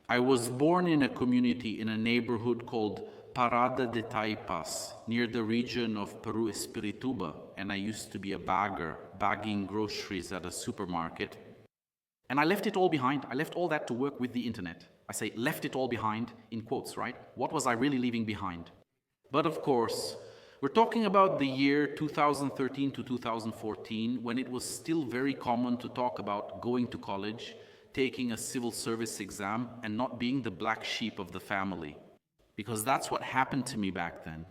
I was born in a community in a neighborhood called Parada de Taipas, near the region of Peru Espirituba, and I used to be a bagger, bagging groceries at a supermarket. And I left it all behind. I left all that to work with the internet. I say left it all behind in quotes, right? What was I really leaving behind? But of course, we're talking about the year 2013 to 2014, when it was still very common to talk about going to college, taking a civil service exam, and not being the black sheep of the family. Because that's what happened to me back then.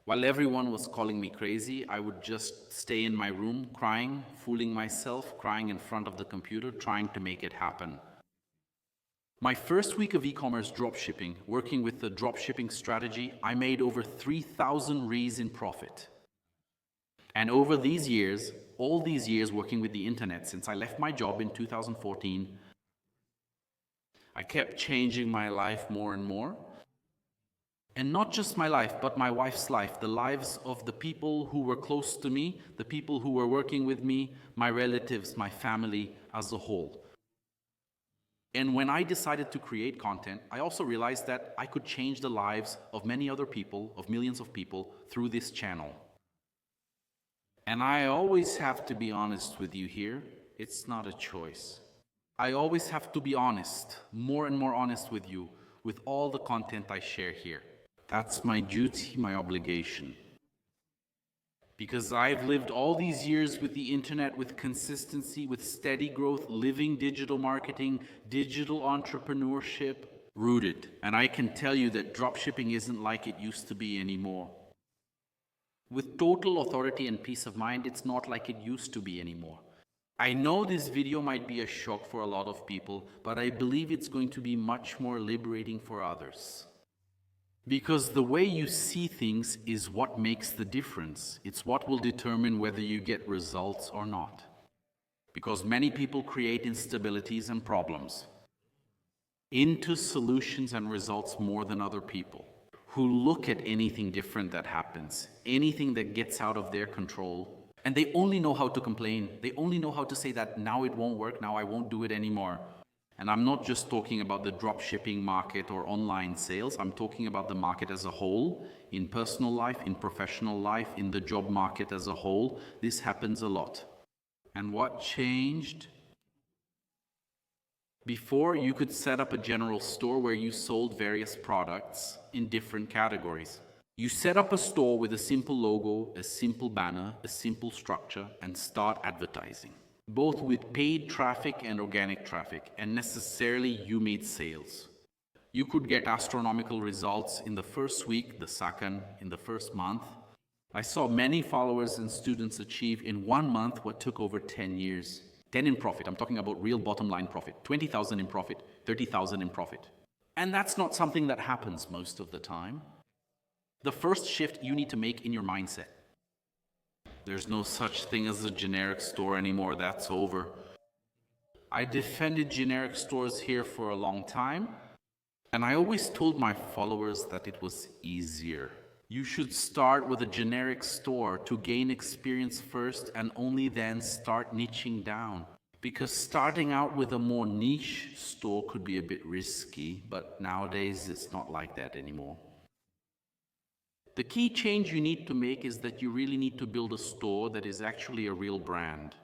While everyone was calling me crazy, I would just stay in my room crying, fooling myself, crying in front of the computer, trying to make it happen. My first week of e-commerce dropshipping, working with the dropshipping strategy, I made over 3,000 Rs in profit. And over these years, all these years working with the internet, since I left my job in 2014, I kept changing my life more and more. And not just my life, but my wife's life, the lives of the people who were close to me, the people who were working with me, my relatives, my family as a whole. And when I decided to create content, I also realized that I could change the lives of many other people, of millions of people, through this channel. And I always have to be honest with you here. It's not a choice. I always have to be honest, more and more honest with you, with all the content I share here. That's my duty, my obligation. Because I've lived all these years with the internet, with consistency, with steady growth, living digital marketing, digital entrepreneurship, rooted. And I can tell you that dropshipping isn't like it used to be anymore. With total authority and peace of mind, it's not like it used to be anymore. I know this video might be a shock for a lot of people, but I believe it's going to be much more liberating for others. Because the way you see things is what makes the difference. It's what will determine whether you get results or not. Because many people create instabilities and problems into solutions and results more than other people, who look at anything different that happens, anything that gets out of their control, and they only know how to complain. They only know how to say that now it won't work, now I won't do it anymore. And I'm not just talking about the dropshipping market or online sales. I'm talking about the market as a whole, in personal life, in professional life, in the job market as a whole. This happens a lot. And what changed? Before, you could set up a general store where you sold various products in different categories. You set up a store with a simple logo, a simple banner, a simple structure, and start advertising, both with paid traffic and organic traffic, and necessarily you made sales. You could get astronomical results in the first week, the second, in the first month. I saw many followers and students achieve in 1 month what took over 10 years. 10 in profit, I'm talking about real bottom line profit, 20,000 in profit, 30,000 in profit. And that's not something that happens most of the time. The first shift you need to make in your mindset. There's no such thing as a generic store anymore. That's over. I defended generic stores here for a long time, and I always told my followers that it was easier. You should start with a generic store to gain experience first and only then start niching down. Because starting out with a more niche store could be a bit risky, but nowadays it's not like that anymore. The key change you need to make is that you really need to build a store that is actually a real brand.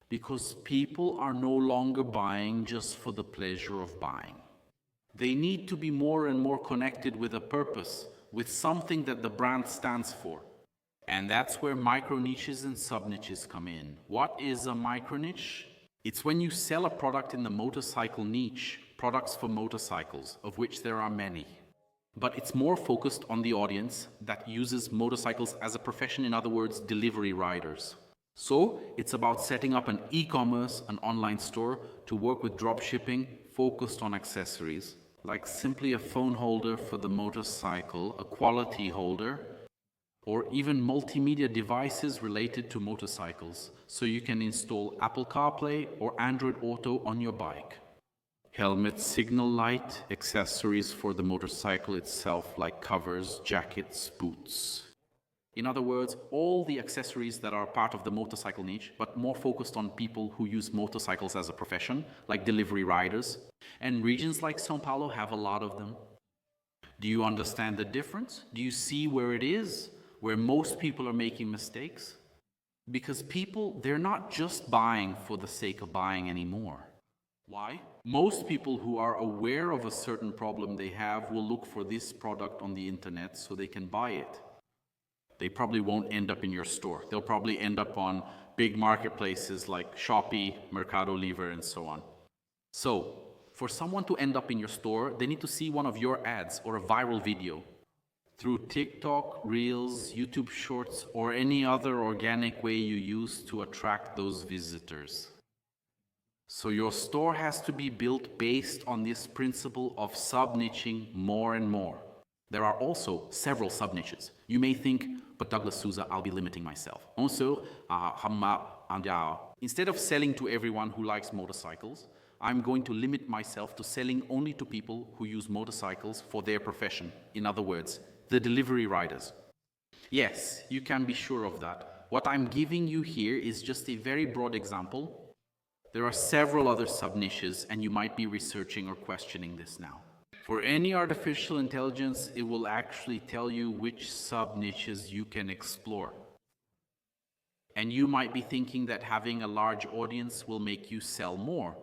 Because people are no longer buying just for the pleasure of buying. They need to be more and more connected with a purpose, with something that the brand stands for. And that's where micro-niches and sub-niches come in. What is a micro-niche? It's when you sell a product in the motorcycle niche, products for motorcycles, of which there are many. But it's more focused on the audience that uses motorcycles as a profession, in other words, delivery riders. So it's about setting up an e-commerce, an online store to work with dropshipping focused on accessories, like simply a phone holder for the motorcycle, a quality holder, or even multimedia devices related to motorcycles, so you can install Apple CarPlay or Android Auto on your bike. Helmet, signal light, accessories for the motorcycle itself like covers, jackets, boots. In other words, all the accessories that are part of the motorcycle niche, but more focused on people who use motorcycles as a profession, like delivery riders. And regions like São Paulo have a lot of them. Do you understand the difference? Do you see where it is, where most people are making mistakes? Because people, they're not just buying for the sake of buying anymore. Why? Most people who are aware of a certain problem they have will look for this product on the internet so they can buy it. They probably won't end up in your store. They'll probably end up on big marketplaces like Shopee, Mercado Libre, and so on. So, for someone to end up in your store, they need to see one of your ads or a viral video through TikTok, Reels, YouTube Shorts, or any other organic way you use to attract those visitors. So your store has to be built based on this principle of sub-niching more and more. There are also several sub-niches. You may think, but Douglas Souza, I'll be limiting myself. Also, instead of selling to everyone who likes motorcycles, I'm going to limit myself to selling only to people who use motorcycles for their profession. In other words, the delivery riders. Yes, you can be sure of that. What I'm giving you here is just a very broad example. There are several other sub-niches, and you might be researching or questioning this now. For any artificial intelligence, it will actually tell you which sub-niches you can explore. And you might be thinking that having a large audience will make you sell more.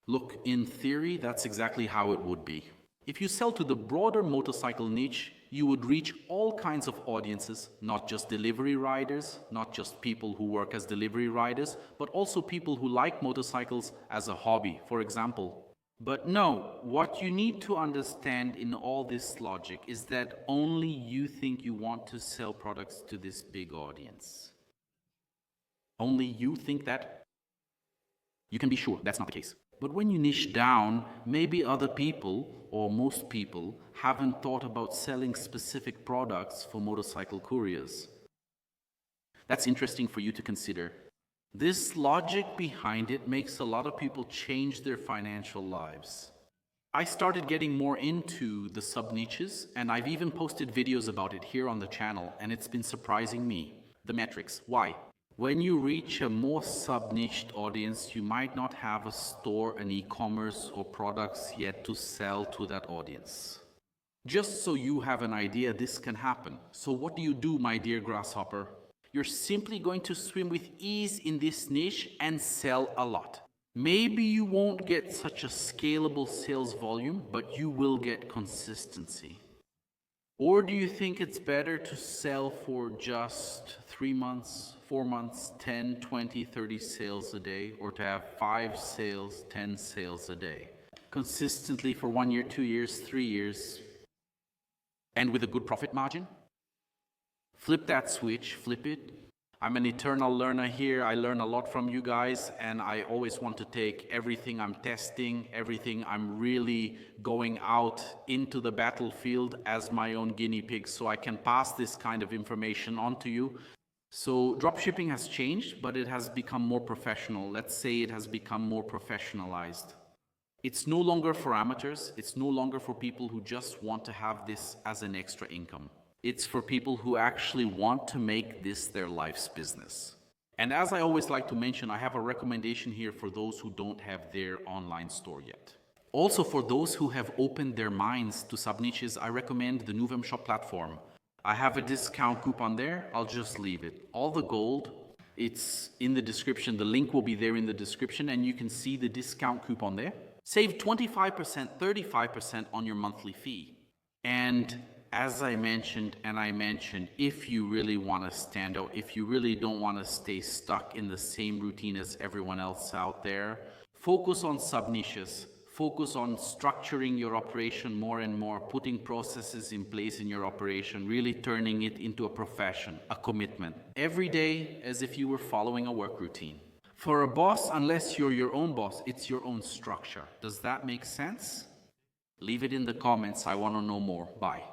Look, in theory, that's exactly how it would be. If you sell to the broader motorcycle niche, you would reach all kinds of audiences, not just delivery riders, not just people who work as delivery riders, but also people who like motorcycles as a hobby, for example. But no, what you need to understand in all this logic is that only you think you want to sell products to this big audience. Only you think that? You can be sure that's not the case. But when you niche down, maybe other people, or most people, haven't thought about selling specific products for motorcycle couriers. That's interesting for you to consider. This logic behind it makes a lot of people change their financial lives. I started getting more into the sub-niches, and I've even posted videos about it here on the channel, and it's been surprising me. The metrics. Why? When you reach a more sub-niched audience, you might not have a store, an e-commerce, or products yet to sell to that audience. Just so you have an idea, this can happen. So what do you do, my dear grasshopper? You're simply going to swim with ease in this niche and sell a lot. Maybe you won't get such a scalable sales volume, but you will get consistency. Or do you think it's better to sell for just 3 months, 4 months, 10, 20, 30 sales a day, or to have 5 sales, 10 sales a day? Consistently for 1 year, 2 years, 3 years, and with a good profit margin? Flip that switch, flip it. I'm an eternal learner here. I learn a lot from you guys, and I always want to take everything I'm testing, everything I'm really going out into the battlefield as my own guinea pig, so I can pass this kind of information on to you. So dropshipping has changed, but it has become more professional. Let's say it has become more professionalized. It's no longer for amateurs. It's no longer for people who just want to have this as an extra income. It's for people who actually want to make this their life's business. And as I always like to mention, I have a recommendation here for those who don't have their online store yet. Also, for those who have opened their minds to sub-niches, I recommend the Nuvem Shop platform. I have a discount coupon there. I'll just leave it. All the gold, it's in the description. The link will be there in the description, and you can see the discount coupon there. Save 25%, 35% on your monthly fee. And as I mentioned, if you really want to stand out, if you really don't want to stay stuck in the same routine as everyone else out there, focus on sub-niches. Focus on structuring your operation more and more, putting processes in place in your operation, really turning it into a profession, a commitment. Every day as if you were following a work routine. For a boss, unless you're your own boss, it's your own structure. Does that make sense? Leave it in the comments. I want to know more. Bye.